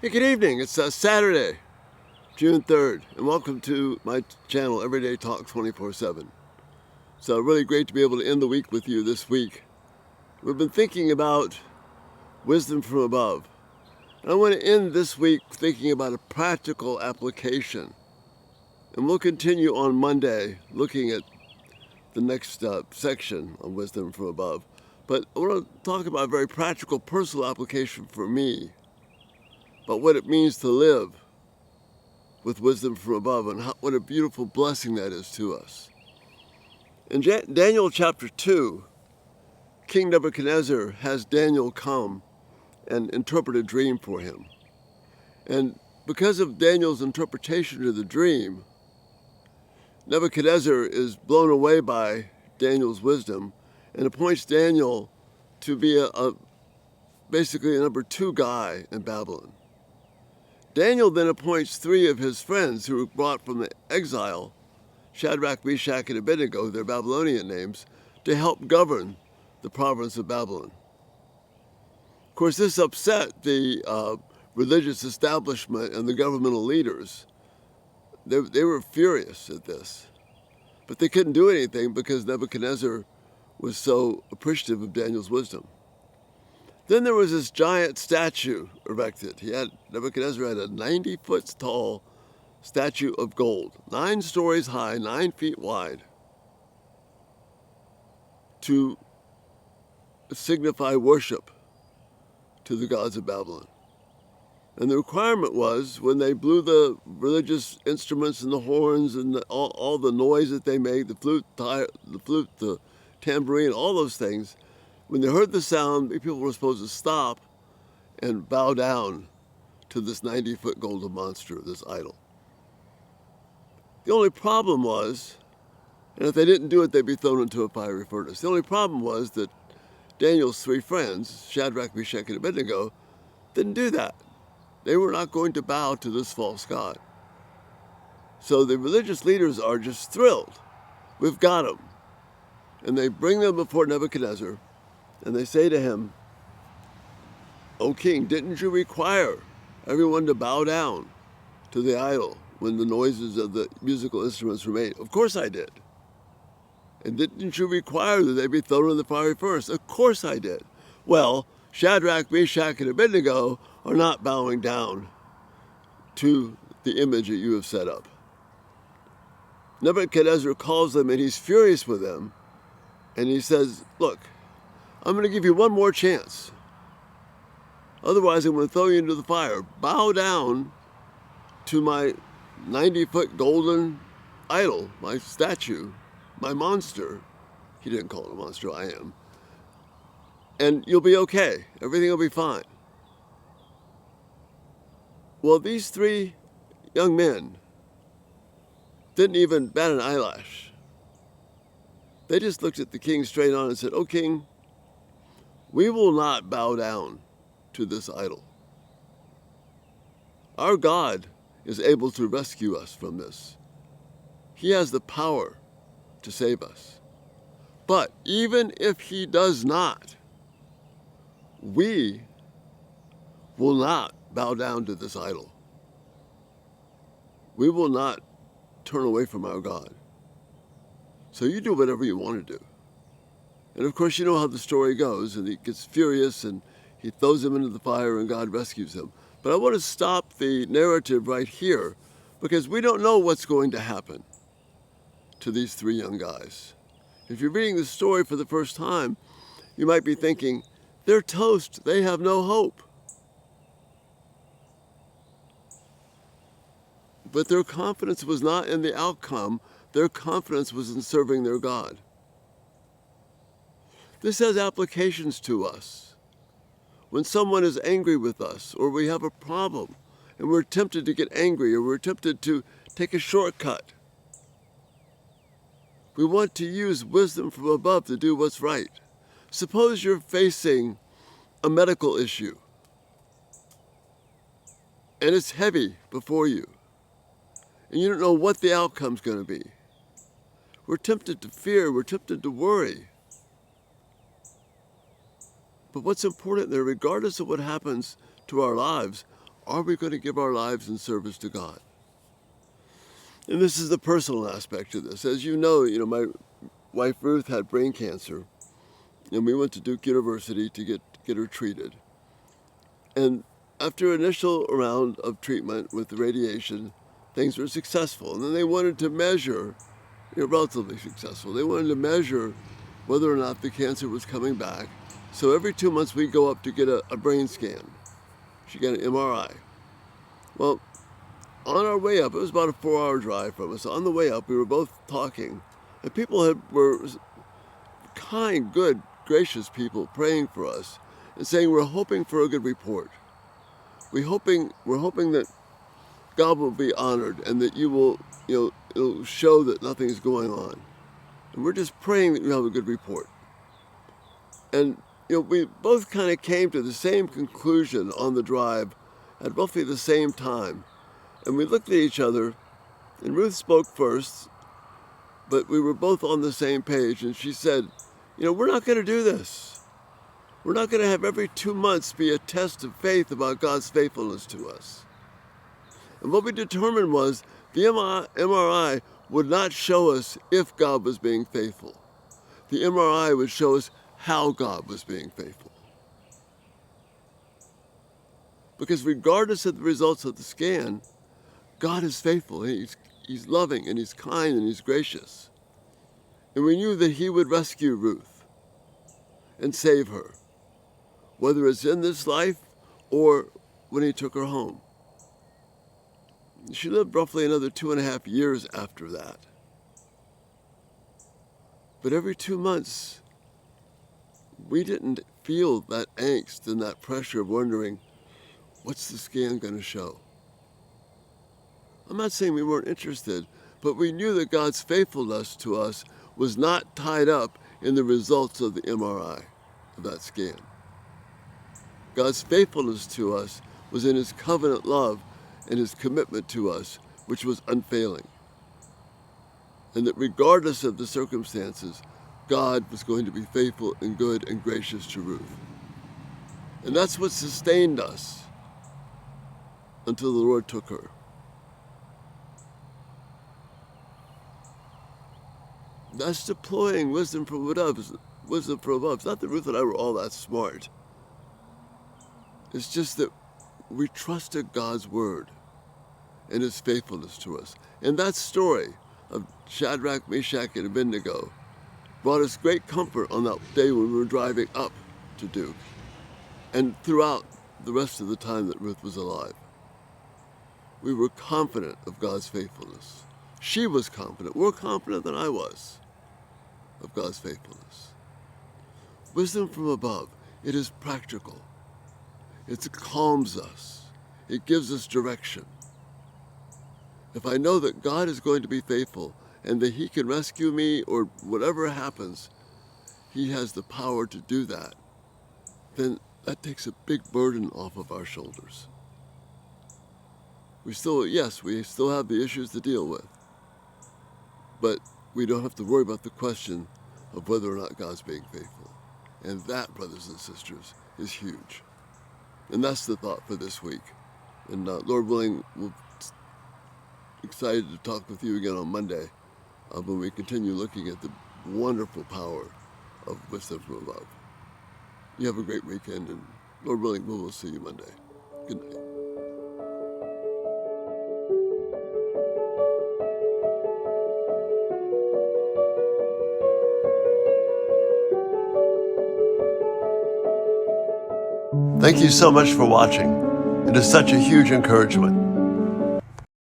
Hey, good evening. It's Saturday, June 3rd, and welcome to my channel, Everyday Talk 24/7. So really great to be able to end the week with you this week. We've been thinking about wisdom from above. And I want to end this week thinking about a practical application. And we'll continue on Monday looking at the next section on wisdom from above. But I want to talk about a very practical personal application for me, about what it means to live with wisdom from above, and what a beautiful blessing that is to us. In Daniel chapter 2, King Nebuchadnezzar has Daniel come and interpret a dream for him. And because of Daniel's interpretation of the dream, Nebuchadnezzar is blown away by Daniel's wisdom and appoints Daniel to be basically a number 2 guy in Babylon. Daniel then appoints 3 of his friends who were brought from the exile, Shadrach, Meshach, and Abednego, their Babylonian names, to help govern the province of Babylon. Of course, this upset the religious establishment and the governmental leaders. They were furious at this, but they couldn't do anything because Nebuchadnezzar was so appreciative of Daniel's wisdom. Then there was this giant statue erected. Nebuchadnezzar had a 90-foot tall statue of gold, 9 stories high, 9 feet wide, to signify worship to the gods of Babylon. And the requirement was, when they blew the religious instruments and the horns and all the noise that they made, the flute, the tambourine, all those things, when they heard the sound, people were supposed to stop and bow down to this 90-foot golden monster, this idol. The only problem was, and if they didn't do it, they'd be thrown into a fiery furnace. The only problem was that Daniel's 3 friends, Shadrach, Meshach, and Abednego, didn't do that. They were not going to bow to this false god. So the religious leaders are just thrilled. We've got him. And they bring them before Nebuchadnezzar, and they say to him, "O king, didn't you require everyone to bow down to the idol when the noises of the musical instruments were made?" "Of course I did." "And didn't you require that they be thrown in the fiery furnace?" "Of course I did." "Well, Shadrach, Meshach, and Abednego are not bowing down to the image that you have set up." Nebuchadnezzar calls them, and he's furious with them, and he says, "Look, I'm going to give you one more chance. Otherwise, I'm going to throw you into the fire. Bow down to my 90-foot golden idol, my statue, my monster." He didn't call it a monster, I am. "And you'll be okay. Everything will be fine." Well, these 3 young men didn't even bat an eyelash. They just looked at the king straight on and said, "O king, we will not bow down to this idol. Our God is able to rescue us from this. He has the power to save us. But even if he does not, we will not bow down to this idol. We will not turn away from our God. So you do whatever you want to do." And of course, you know how the story goes, and he gets furious and he throws him into the fire and God rescues him. But I want to stop the narrative right here, because we don't know what's going to happen to these 3 young guys. If you're reading the story for the first time, you might be thinking, they're toast, they have no hope. But their confidence was not in the outcome, their confidence was in serving their God. This has applications to us. When someone is angry with us, or we have a problem, and we're tempted to get angry, or we're tempted to take a shortcut, we want to use wisdom from above to do what's right. Suppose you're facing a medical issue, and it's heavy before you, and you don't know what the outcome's going to be. We're tempted to fear, we're tempted to worry. But what's important there, regardless of what happens to our lives, are we going to give our lives in service to God? And this is the personal aspect of this. As you know, my wife Ruth had brain cancer, and we went to Duke University to get her treated. And after initial round of treatment with the radiation, things were successful. And then they wanted to measure, relatively successful, they wanted to measure whether or not the cancer was coming back. So every 2 months we go up to get a brain scan. She got an MRI. Well, on our way up, it was about a 4-hour drive from us. On the way up, we were both talking, and people were kind, good, gracious people praying for us and saying we're hoping for a good report. We're hoping that God will be honored and that you will, it'll show that nothing's going on. And we're just praying that you have a good report. And we both kind of came to the same conclusion on the drive at roughly the same time. And we looked at each other, and Ruth spoke first, but we were both on the same page. And she said, we're not going to do this. We're not going to have every 2 months be a test of faith about God's faithfulness to us. And what we determined was the MRI would not show us if God was being faithful. The MRI would show us how God was being faithful. Because regardless of the results of the scan, God is faithful. He's loving, and He's kind, and He's gracious. And we knew that He would rescue Ruth and save her, whether it's in this life or when He took her home. She lived roughly another 2.5 years after that. But every 2 months, we didn't feel that angst and that pressure of wondering, what's the scan going to show? I'm not saying we weren't interested, but we knew that God's faithfulness to us was not tied up in the results of the MRI of that scan. God's faithfulness to us was in His covenant love and His commitment to us, which was unfailing. And that regardless of the circumstances, God was going to be faithful and good and gracious to Ruth. And that's what sustained us until the Lord took her. That's deploying wisdom from above. Wisdom from above. It's not that Ruth and I were all that smart. It's just that we trusted God's word and His faithfulness to us. And that story of Shadrach, Meshach, and Abednego brought us great comfort on that day when we were driving up to Duke and throughout the rest of the time that Ruth was alive. We were confident of God's faithfulness. She was confident, more confident than I was, of God's faithfulness. Wisdom from above, it is practical. It calms us. It gives us direction. If I know that God is going to be faithful and that He can rescue me or whatever happens, He has the power to do that, then that takes a big burden off of our shoulders. We still have the issues to deal with, but we don't have to worry about the question of whether or not God's being faithful. And that, brothers and sisters, is huge. And that's the thought for this week. And Lord willing, we'll excited to talk with you again on Monday when we continue looking at the wonderful power of wisdom from above. You have a great weekend, and Lord willing, we will see you Monday. Good night. Thank you so much for watching. It is such a huge encouragement.